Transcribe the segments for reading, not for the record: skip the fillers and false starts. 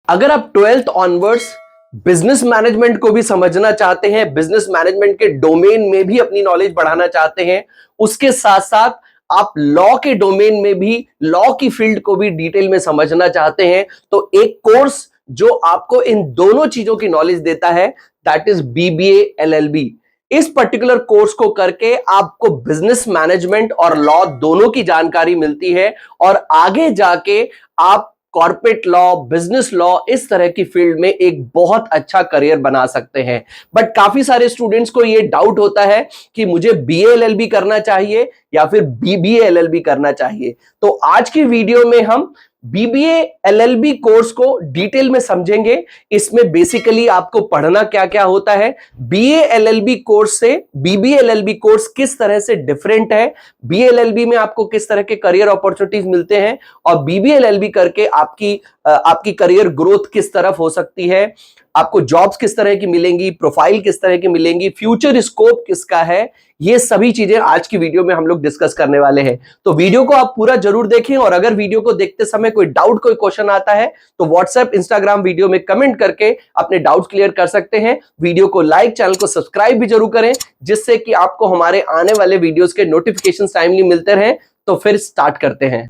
अगर आप 12th onwards business management को भी समझना चाहते हैं, बिजनेस मैनेजमेंट के डोमेन में भी अपनी नॉलेज बढ़ाना चाहते हैं, उसके साथ साथ आप लॉ के डोमेन में भी लॉ की फील्ड को भी डिटेल में समझना चाहते हैं, तो एक कोर्स जो आपको इन दोनों चीजों की नॉलेज देता है, दैट इज बीबीए एलएलबी। इस पर्टिकुलर कोर्स को करके आपको बिजनेस मैनेजमेंट और लॉ दोनों की जानकारी मिलती है और आगे जाके आप कॉर्पोरेट लॉ, बिजनेस लॉ, इस तरह की फील्ड में एक बहुत अच्छा करियर बना सकते हैं। बट काफी सारे स्टूडेंट्स को यह डाउट होता है कि मुझे बीए एलएलबी करना चाहिए या फिर बीबीए एलएलबी करना चाहिए। तो आज की वीडियो में हम बीबीए एलएलबी कोर्स को डिटेल में समझेंगे। इसमें बेसिकली आपको पढ़ना क्या क्या होता है, बीए एलएलबी कोर्स से बीबीए एलएलबी कोर्स किस तरह से डिफरेंट है, बीए एलएलबी में आपको किस तरह के करियर अपॉर्चुनिटीज मिलते हैं और बीबीए एलएलबी करके आपकी करियर ग्रोथ किस तरफ हो सकती है, आपको जॉब्स किस तरह की मिलेंगी, प्रोफाइल किस तरह की मिलेंगी, फ्यूचर स्कोप किसका है, ये सभी चीजें आज की वीडियो में हम लोग डिस्कस करने वाले हैं। तो वीडियो को आप पूरा जरूर देखें और अगर वीडियो को देखते समय कोई डाउट, कोई क्वेश्चन आता है तो व्हाट्सएप, इंस्टाग्राम वीडियो में कमेंट करके अपने डाउट्स क्लियर कर सकते हैं। वीडियो को लाइक, चैनल को सब्सक्राइब भी जरूर करें, जिससे कि आपको हमारे आने वाले वीडियोस के नोटिफिकेशन टाइमली मिलते रहें। तो फिर स्टार्ट करते हैं।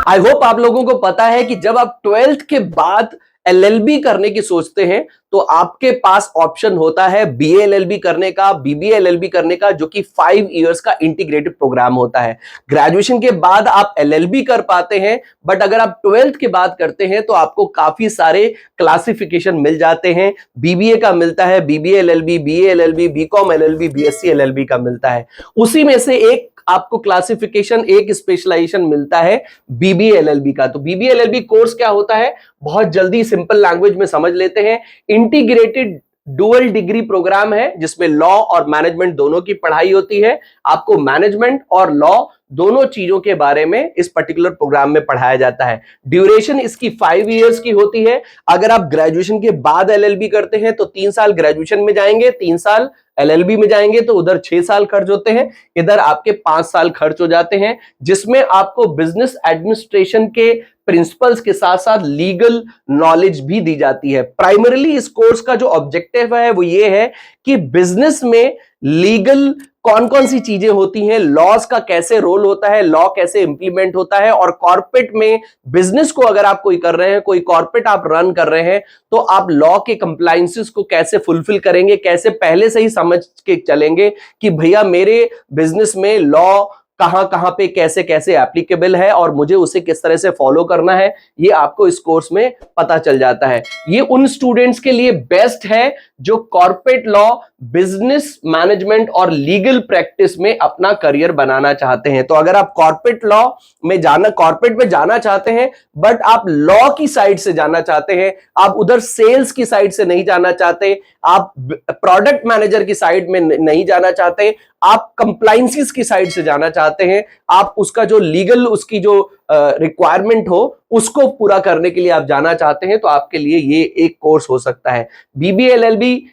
आई होप आप लोगों को पता है कि जब आप 12th के बाद एलएलबी करने की सोचते हैं तो आपके पास ऑप्शन होता है बीए एलएलबी करने का, बीबीए एलएलबी करने का, जो कि 5 इयर्स का इंटीग्रेटेड प्रोग्राम होता है। ग्रेजुएशन के बाद आप एलएलबी कर पाते हैं, बट अगर आप 12th के बाद करते हैं तो आपको काफी सारे क्लासिफिकेशन मिल जाते हैं। बीबीए का मिलता है BBA LLB, BA LLB, BCom LLB, BSc LLB का मिलता है। उसी में से एक आपको क्लासिफिकेशन, एक स्पेशलाइजेशन मिलता है बीबीए एलएलबी का। तो बीबीए एलएलबी कोर्स क्या होता है, बहुत जल्दी सिंपल लैंग्वेज में समझ लेते हैं। इंटीग्रेटेड डुअल डिग्री प्रोग्राम है जिसमें लॉ और मैनेजमेंट दोनों की पढ़ाई होती है। आपको मैनेजमेंट और लॉ दोनों चीजों के बारे में इस पर्टिकुलर प्रोग्राम में पढ़ाया जाता है। ड्यूरेशन इसकी 5 इयर्स की होती है। अगर आप ग्रेजुएशन के बाद एलएलबी करते हैं तो 3 साल ग्रेजुएशन में जाएंगे, 3 साल एलएलबी में जाएंगे, तो उधर 6 साल खर्च होते हैं, इधर आपके 5 साल खर्च हो जाते हैं, जिसमें आपको बिजनेस एडमिनिस्ट्रेशन के प्रिंसिपल्स के साथ साथ लीगल नॉलेज भी दी जाती है। प्राइमरीली इस कोर्स का जो ऑब्जेक्टिव है वो ये है कि बिजनेस में लीगल कौन कौन सी चीजें होती हैं, लॉज का कैसे रोल होता है, लॉ कैसे इंप्लीमेंट होता है, और कॉर्पोरेट में बिजनेस को अगर आप कोई कर रहे हैं, कोई कॉर्पोरेट आप रन कर रहे हैं, तो आप लॉ के कंप्लायंसेस को कैसे फुलफिल करेंगे, कैसे पहले से ही समझ के चलेंगे कि भैया मेरे बिजनेस में लॉ कहां कहां पे कैसे कैसे एप्लीकेबल है और मुझे उसे किस तरह से फॉलो करना है, ये आपको इस कोर्स में पता चल जाता है। ये उन स्टूडेंट्स के लिए बेस्ट है जो कॉर्पोरेट लॉ, बिजनेस मैनेजमेंट और लीगल प्रैक्टिस में अपना करियर बनाना चाहते हैं। तो अगर आप कॉर्पोरेट लॉ में कॉर्पोरेट में जाना चाहते हैं, बट आप लॉ की साइड से जाना चाहते हैं, आप उधर सेल्स की साइड से नहीं जाना चाहते, आप प्रोडक्ट मैनेजर की साइड में नहीं जाना चाहते, आप कंप्लायंसेस की साइड से जाना चाहते हैं, आप उसका जो लीगल, उसकी जो रिक्वायरमेंट हो उसको पूरा करने के लिए आप जाना चाहते हैं, तो आपके लिए ये एक कोर्स हो सकता है। बीबीए एलएलबी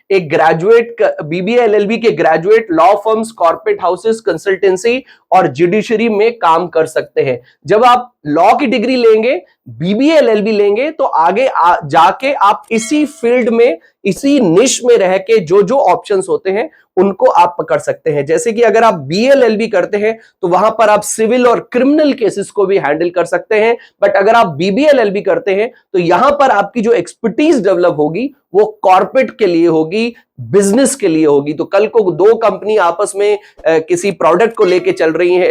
के graduate law firms, corporate houses, consultancy और जुडिशरी में काम कर सकते हैं। जब आप लॉ की डिग्री लेंगे, बीबीए एलएलबी लेंगे, तो आगे जाके आप इसी फील्ड में, इसी निश में रह के जो जो ऑप्शंस होते हैं उनको आप पकड़ सकते हैं। जैसे कि अगर आप बीएलएलबी करते हैं तो वहां पर आप सिविल और क्रिमिनल केसेस को भी हैंडल कर सकते हैं, बट अगर आप बीबीएलएलबी करते हैं तो यहां पर आपकी जो एक्सपर्टीज डेवलप होगी वो कॉर्पोरेट के लिए होगी, बिजनेस के लिए होगी। तो कल को दो कंपनी आपस में किसी प्रोडक्ट को लेके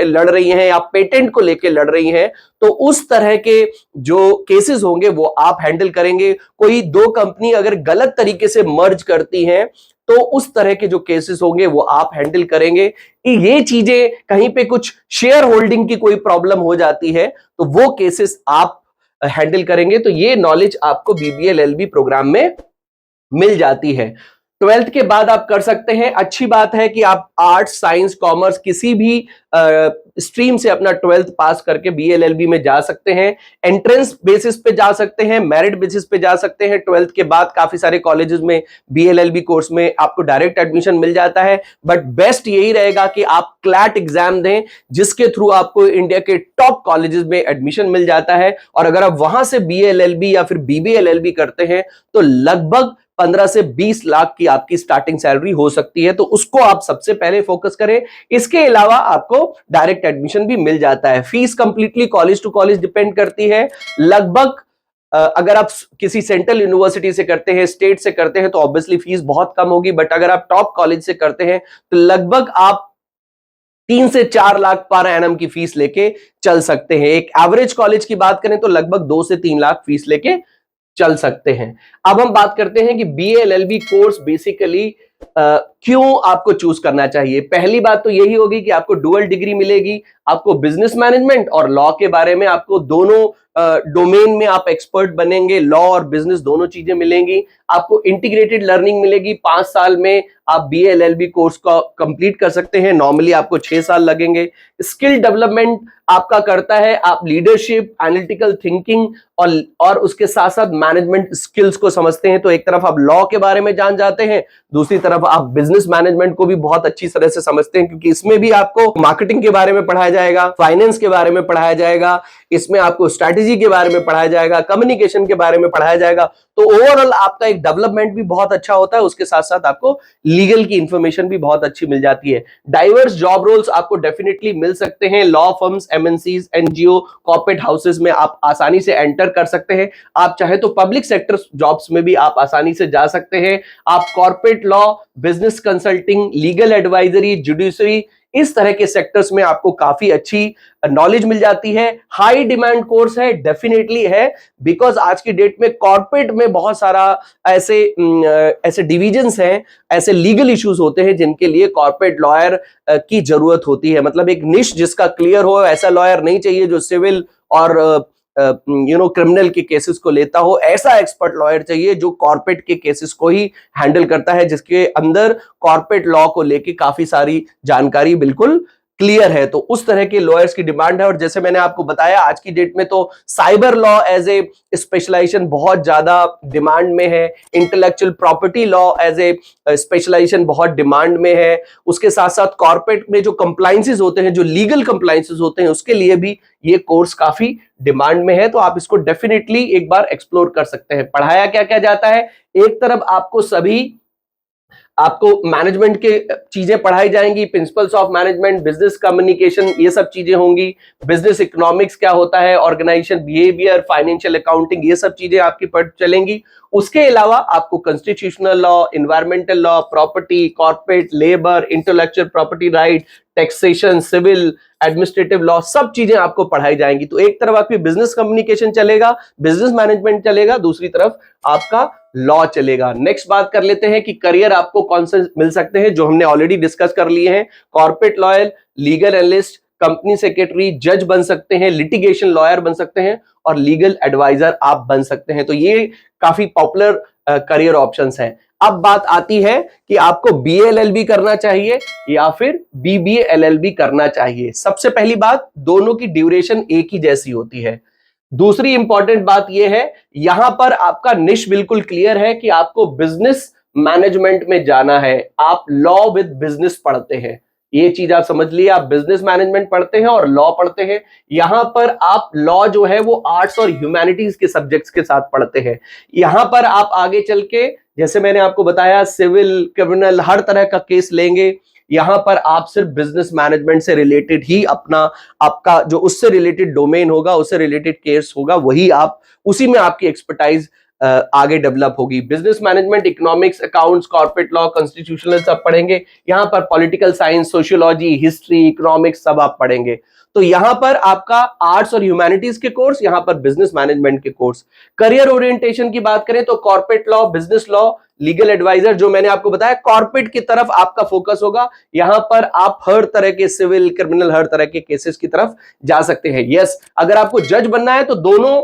लड़ रही हैं या पेटेंट को लेके लड़ रही हैं, तो उस तरह के जो केसेस होंगे वो आप हैंडल करेंगे। कोई दो कंपनी अगर गलत तरीके से मर्ज करती हैं तो उस तरह के जो केसेस होंगे वो आप हैंडल करेंगे। ये चीजें, कहीं पे कुछ शेयर होल्डिंग की कोई प्रॉब्लम हो जाती है तो वो केसेस आप हैंडल करेंगे। तो ये नॉलेज आपको बीबीए एलएलबी प्रोग्राम में मिल जाती है। ट्वेल्थ के बाद आप कर सकते हैं, अच्छी बात है कि आप आर्ट्स, साइंस, कॉमर्स किसी भी स्ट्रीम से अपना ट्वेल्थ पास करके बीएलएलबी में जा सकते हैं। एंट्रेंस बेसिस पे जा सकते हैं, मेरिट बेसिस पे जा सकते हैं। ट्वेल्थ के बाद काफी सारे कॉलेजेस में बीएलएलबी कोर्स में आपको डायरेक्ट एडमिशन मिल जाता है, बट बेस्ट यही रहेगा कि आप क्लैट एग्जाम दें, जिसके थ्रू आपको इंडिया के टॉप कॉलेजेस में एडमिशन मिल जाता है। और अगर आप वहां से बीएलएलबी या फिर बीबीएलएलबी करते हैं तो लगभग 15 से 20 लाख की आपकी स्टार्टिंग सैलरी हो सकती है, तो उसको आप सबसे पहले फोकस करें। इसके अलावा आपको डायरेक्ट एडमिशन भी मिल जाता है। Fees completely college to college depend करती है। लगभग अगर आप किसी सेंट्रल यूनिवर्सिटी से करते हैं, स्टेट से करते हैं, तो ऑब्वियसली फीस बहुत कम होगी, बट अगर आप टॉप कॉलेज से करते हैं तो लगभग आप 3 से 4 लाख पर एनम की फीस लेके चल सकते हैं। एक एवरेज कॉलेज की बात करें तो लगभग 2 से 3 लाख फीस लेके चल सकते हैं। अब हम बात करते हैं कि बीएलएलबी कोर्स बेसिकली क्यों आपको चूज करना चाहिए। पहली बात तो यही होगी कि आपको डुअल डिग्री मिलेगी, आपको बिजनेस मैनेजमेंट और लॉ के बारे में, आपको दोनों डोमेन में आप एक्सपर्ट बनेंगे, लॉ और बिजनेस दोनों चीजें मिलेंगी। आपको इंटीग्रेटेड लर्निंग मिलेगी, 5 साल में आप बीएलएलबी कोर्स को कंप्लीट कर सकते हैं, नॉर्मली आपको 6 साल लगेंगे। स्किल डेवलपमेंट आपका करता है, आप लीडरशिप, एनालिटिकल थिंकिंग और उसके साथ साथ मैनेजमेंट स्किल्स को समझते हैं। तो एक तरफ आप लॉ के बारे में जान जाते हैं, दूसरी तरफ आप बिजनेस मैनेजमेंट को भी बहुत अच्छी तरह से समझते हैं, क्योंकि इसमें भी आपको मार्केटिंग के बारे में पढ़ाया जाएगा, फाइनेंस के बारे में पढ़ाया जाएगा, इसमें आपको स्ट्रैटेजी के बारे में पढ़ाया जाएगा, कम्युनिकेशन के बारे में पढ़ाया जाएगा। तो ओवरऑल आपका एक डेवलपमेंट भी बहुत अच्छा होता है, उसके साथ साथ आपको लीगल की इंफॉर्मेशन भी बहुत अच्छी मिल जाती है। डाइवर्स जॉब रोल्स आपको डेफिनेटली मिल सकते हैं। Law firms, MNCs, NGO, corporate houses में आप आसानी से एंटर कर सकते हैं। आप चाहे तो पब्लिक सेक्टर जॉब्स में भी आप आसानी से जा सकते हैं। आप corporate law, business consulting, legal advisory, judiciary, इस तरह के सेक्टर्स में आपको काफी अच्छी नॉलेज मिल जाती है। हाई डिमांड कोर्स है, डेफिनेटली है, बिकॉज आज की डेट में कॉर्पोरेट में बहुत सारा ऐसे डिविजन्स हैं, ऐसे लीगल इश्यूज होते हैं जिनके लिए कॉर्पोरेट लॉयर की जरूरत होती है। मतलब एक निश जिसका क्लियर हो, ऐसा लॉयर नहीं चाहिए जो सिविल और क्रिमिनल के केसेस को लेता हो। ऐसा एक्सपर्ट लॉयर चाहिए जो कॉर्पोरेट के केसेस को ही हैंडल करता है, जिसके अंदर कॉर्पोरेट लॉ को लेके काफी सारी जानकारी बिल्कुल क्लियर है। तो उस तरह के लॉयर्स की डिमांड है। और जैसे मैंने आपको बताया, आज की डेट में तो cyber law as a specialisation बहुत ज्यादा डिमांड में है, intellectual property law as a specialisation बहुत डिमांड में है। उसके साथ साथ कॉर्पोरेट में जो कंप्लायंसेस होते हैं, जो लीगल कंप्लायंसेस होते हैं, उसके लिए भी ये कोर्स काफी डिमांड में है। तो आप इसको डेफिनेटली एक बार एक्सप्लोर कर सकते हैं। पढ़ाया क्या क्या जाता है, एक तरफ आपको मैनेजमेंट के चीजें पढ़ाई जाएंगी, principles of management, business communication, ये सब चीजें होंगी। बिजनेस इकोनॉमिक्स क्या होता है, ऑर्गेनाइजेशन बिहेवियर, फाइनेंशियल अकाउंटिंग, ये सब चीजें आपकी पढ़ चलेंगी। उसके अलावा आपको constitutional law, environmental law, property, corporate, labour, intellectual property right, taxation, civil, administrative law, सब चीजें आपको पढ़ाई जाएंगी। तो एक तरफ आपकी बिजनेस कम्युनिकेशन चलेगा, बिजनेस मैनेजमेंट चलेगा, दूसरी तरफ आपका लॉ चलेगा। नेक्स्ट बात कर लेते हैं कि करियर आपको कौन से मिल सकते हैं, जो हमने ऑलरेडी डिस्कस कर लिए हैं। Corporate lawyer, legal analyst, company secretary, जज बन सकते हैं, लिटिगेशन लॉयर बन सकते हैं और लीगल एडवाइजर आप बन सकते हैं। तो ये काफी पॉपुलर करियर ऑप्शंस हैं। अब बात आती है कि आपको बीएलएलबी करना चाहिए या फिर बीबीएलएलबी करना चाहिए। सबसे पहली बात, दोनों की ड्यूरेशन एक ही जैसी होती है। दूसरी इंपॉर्टेंट बात यह है, यहां पर आपका निश बिल्कुल क्लियर है कि आपको बिजनेस मैनेजमेंट में जाना है। आप लॉ विद बिजनेस पढ़ते हैं, ये चीज आप समझ लिए। आप बिजनेस मैनेजमेंट पढ़ते हैं और लॉ पढ़ते हैं। यहां पर आप लॉ जो है वो आर्ट्स और ह्यूमैनिटीज के सब्जेक्ट्स के साथ पढ़ते हैं। यहां पर आप आगे चल के, जैसे मैंने आपको बताया, सिविल, क्रिमिनल, हर तरह का केस लेंगे। यहां पर आप सिर्फ बिजनेस मैनेजमेंट से रिलेटेड ही आपका जो उससे रिलेटेड डोमेन होगा, उससे रिलेटेड केस होगा, वही आप उसी में आपकी एक्सपर्टाइज आगे डेवलप होगी। Business management, economics, accounts, corporate law, constitutional सब पढ़ेंगे। यहां पर political science, sociology, history, economics सब आप पढ़ेंगे। तो यहां पर आपका आर्ट्स और ह्यूमैनिटीज के कोर्स, यहां पर बिजनेस मैनेजमेंट के कोर्स। करियर ओरिएंटेशन की बात करें तो corporate law, business law, legal advisor, जो मैंने आपको बताया कॉर्पोरेट की तरफ आपका फोकस होगा। यहां पर आप हर तरह के सिविल, क्रिमिनल, हर तरह के केसेस की तरफ जा सकते हैं। यस, अगर आपको जज बनना है तो दोनों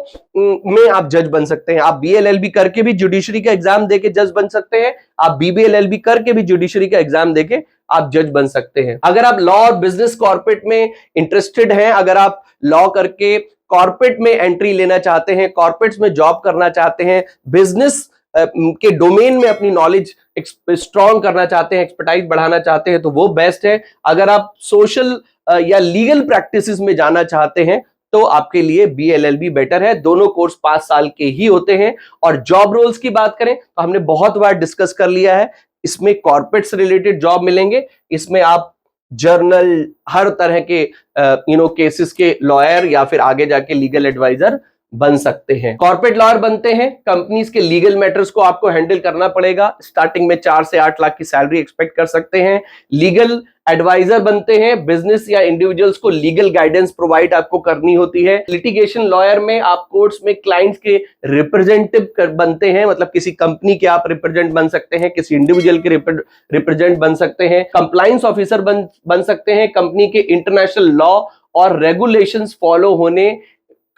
में आप जज बन सकते हैं। आप बीएलएलबी करके भी जुडिशरी का एग्जाम देके जज बन सकते हैं, आप बीबीएलएलबी करके भी जुडिशरी का एग्जाम देके आप जज बन सकते हैं। अगर आप लॉ और बिजनेस कॉर्पोरेट में इंटरेस्टेड हैं, अगर आप लॉ करके कॉर्पोरेट में एंट्री लेना चाहते हैं, कॉर्पोरेट्स में जॉब करना चाहते हैं, बिजनेस के डोमेन में अपनी नॉलेज स्ट्रॉन्ग करना चाहते हैं, एक्सपर्टाइज बढ़ाना चाहते हैं, तो वो बेस्ट है। अगर आप सोशल या लीगल प्रैक्टिसेस में जाना चाहते हैं तो आपके लिए बीएलएलबी बेटर है। दोनों कोर्स 5 साल के ही होते हैं। और जॉब रोल्स की बात करें तो हमने बहुत बार डिस्कस कर लिया है, इसमें कॉर्पोरेट से रिलेटेड जॉब मिलेंगे। इसमें आप जर्नल, हर तरह के केसेस के लॉयर या फिर आगे जाके लीगल एडवाइजर बन सकते हैं। कॉर्पोरेट लॉयर बनते हैं, कंपनीज के लीगल मैटर्स को आपको हैंडल करना पड़ेगा। स्टार्टिंग में 4 से 8 लाख की सैलरी एक्सपेक्ट कर सकते हैं। लीगल एडवाइजर बनते हैं, बिजनेस या इंडिविजुअल्स को लीगल गाइडेंस प्रोवाइड आपको करनी होती है। लिटिगेशन लॉयर में आप कोर्ट्स में क्लाइंट्स के रिप्रेजेंटेटिव बनते हैं, मतलब किसी कंपनी के आप रिप्रेजेंट बन सकते हैं, किसी इंडिविजुअल के रिप्रेजेंट बन सकते हैं। कंप्लायंस ऑफिसर बन सकते हैं, कंपनी के इंटरनेशनल लॉ और रेगुलेशंस फॉलो होने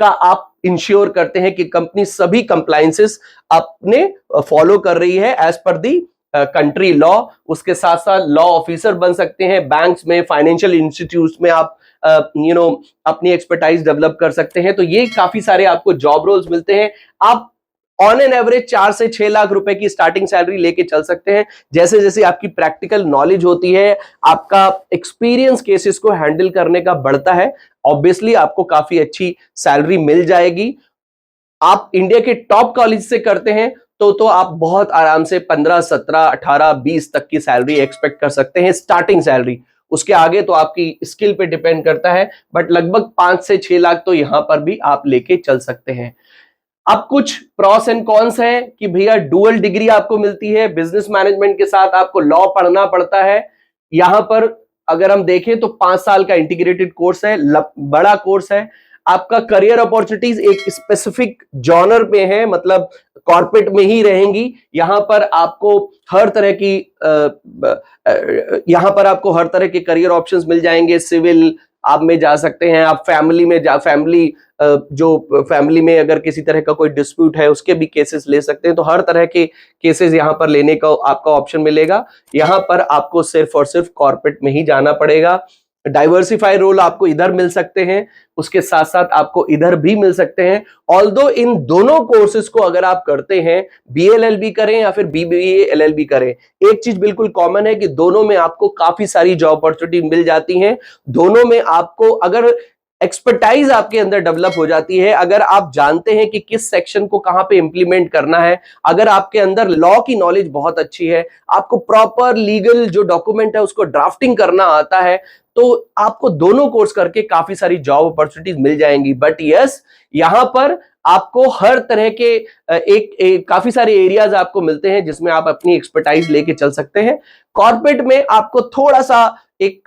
का आप इंश्योर करते हैं कि कंपनी सभी कंप्लायंसेस अपने फॉलो कर रही है एज पर दी कंट्री लॉ। उसके साथ साथ लॉ ऑफिसर बन सकते हैं, बैंक्स में, फाइनेंशियल इंस्टीट्यूट्स में आप अपनी एक्सपर्टाइज डेवलप कर सकते हैं। तो ये काफी सारे आपको जॉब रोल्स मिलते हैं। आप ऑन एन एवरेज 4 से 6 लाख रुपए की स्टार्टिंग सैलरी लेके चल सकते हैं। जैसे जैसे आपकी प्रैक्टिकल नॉलेज होती है, आपका एक्सपीरियंस केसेस को हैंडल करने का बढ़ता है, ऑब्वियसली आपको काफी अच्छी सैलरी मिल जाएगी। आप इंडिया के टॉप कॉलेज से करते हैं तो आप बहुत आराम से 15, 17, 18, 20 तक की सैलरी एक्सपेक्ट कर सकते हैं, स्टार्टिंग सैलरी। उसके आगे तो आपकी स्किल पे डिपेंड करता है, बट लगभग 5 से 6 लाख तो यहां पर भी आप लेके चल सकते हैं। अब कुछ प्रॉस एंड कॉन्स हैं कि भैया डुअल डिग्री आपको मिलती है, बिजनेस मैनेजमेंट के साथ आपको लॉ पढ़ना पड़ता है। यहां पर अगर हम देखें तो 5 साल का इंटीग्रेटेड कोर्स है, बड़ा कोर्स है। आपका करियर अपॉर्चुनिटीज एक स्पेसिफिक जॉनर पे है, मतलब कॉर्पोरेट में ही रहेंगी। यहां पर आपको हर तरह की करियर ऑप्शंस मिल जाएंगे। सिविल आप में जा सकते हैं, आप फैमिली में फैमिली में अगर किसी तरह का कोई डिस्प्यूट है उसके भी केसेस ले सकते हैं। तो हर तरह के केसेस यहां पर लेने का आपका ऑप्शन मिलेगा। यहां पर आपको सिर्फ और सिर्फ कॉर्पोरेट में ही जाना पड़ेगा। डाइवर्सिफाई रोल आपको इधर मिल सकते हैं, उसके साथ साथ आपको इधर भी मिल सकते हैं। ऑल्दो इन दोनों कोर्सेज को अगर आप करते हैं, बीएलएलबी करें या फिर बीबीएलएलबी करें, एक चीज बिल्कुल कॉमन है कि दोनों में आपको काफी सारी जॉब अपॉर्चुनिटी मिल जाती हैं। दोनों में आपको अगर एक्सपर्टाइज आपके अंदर डेवलप हो जाती है, अगर आप जानते हैं कि किस सेक्शन को कहां पे इंप्लीमेंट करना है, अगर आपके अंदर लॉ की नॉलेज बहुत अच्छी है, आपको प्रॉपर लीगल जो डॉक्यूमेंट है उसको ड्राफ्टिंग करना आता है, तो आपको दोनों कोर्स करके काफी सारी जॉब अपॉर्चुनिटीज मिल जाएंगी। बट यस, यहां पर आपको हर तरह के काफी सारे एरियाज आपको मिलते हैं जिसमें आप अपनी एक्सपर्टाइज लेके चल सकते हैं। कॉर्पोरेट में आपको थोड़ा सा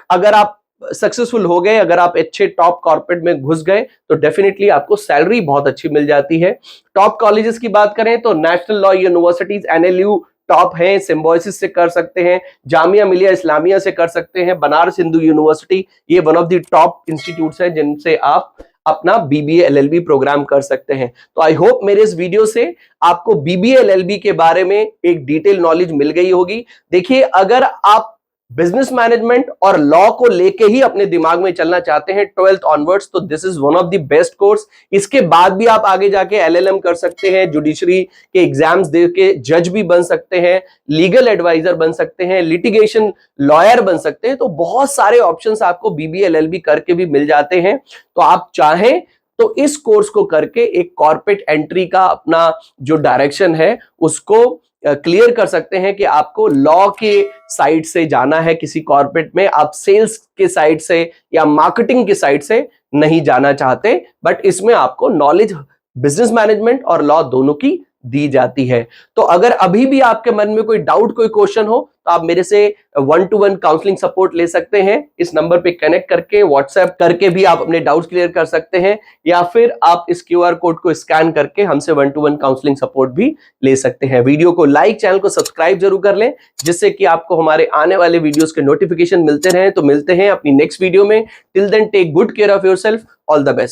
अगर आप सक्सेसफुल हो गए, अगर आप अच्छे टॉप कॉर्पोरेट में घुस गए तो डेफिनेटली आपको सैलरी बहुत अच्छी मिल जाती है। टॉप कॉलेजेस की बात करें तो national law universities NLU top हैं, सिम्बोयसिस से कर सकते हैं, जामिया मिलिया इस्लामिया से कर सकते हैं, बनारस हिंदू यूनिवर्सिटी, ये one of the top institutes हैं जिनसे आप अपना बीबीए एलएलबी प्रोग्राम कर सकते हैं। तो आई होप मेरे इस वीडियो से आपको बीबीए एलएलबी के बारे में एक डिटेल नॉलेज मिल गई होगी। देखिए, अगर आप बिजनेस मैनेजमेंट और लॉ को लेके ही अपने दिमाग में चलना चाहते हैं 12th ऑनवर्ड्स, तो this is one of the best course. इसके बाद भी आप आगे जाके एलएलएम कर सकते हैं, जुडिशरी के एग्जाम्स दे के जज भी बन सकते हैं, लीगल एडवाइजर बन सकते हैं, लिटिगेशन लॉयर बन सकते हैं। तो बहुत सारे ऑप्शंस आपको बीबीए एलएलबी करके भी मिल जाते हैं। तो आप चाहें तो इस कोर्स को करके एक कॉर्पोरेट एंट्री का अपना जो डायरेक्शन है उसको क्लियर कर सकते हैं कि आपको लॉ के साइड से जाना है किसी कॉर्पोरेट में, आप सेल्स के साइड से या मार्केटिंग के साइड से नहीं जाना चाहते, बट इसमें आपको नॉलेज बिजनेस मैनेजमेंट और लॉ दोनों की दी जाती है। तो अगर अभी भी आपके मन में कोई डाउट, कोई क्वेश्चन हो, तो आप मेरे से 1-to-1 काउंसलिंग सपोर्ट ले सकते हैं। इस नंबर पे कनेक्ट करके, व्हाट्सएप करके भी आप अपने डाउट्स क्लियर कर सकते हैं, या फिर आप इस QR कोड को स्कैन करके हमसे 1-to-1 काउंसलिंग सपोर्ट भी ले सकते हैं। वीडियो को लाइक, चैनल को सब्सक्राइब जरूर कर लें, जिससे कि आपको हमारे आने वाले वीडियोस के नोटिफिकेशन मिलते रहे। तो मिलते हैं अपनी नेक्स्ट वीडियो में। Till then take good care of yourself. All the best.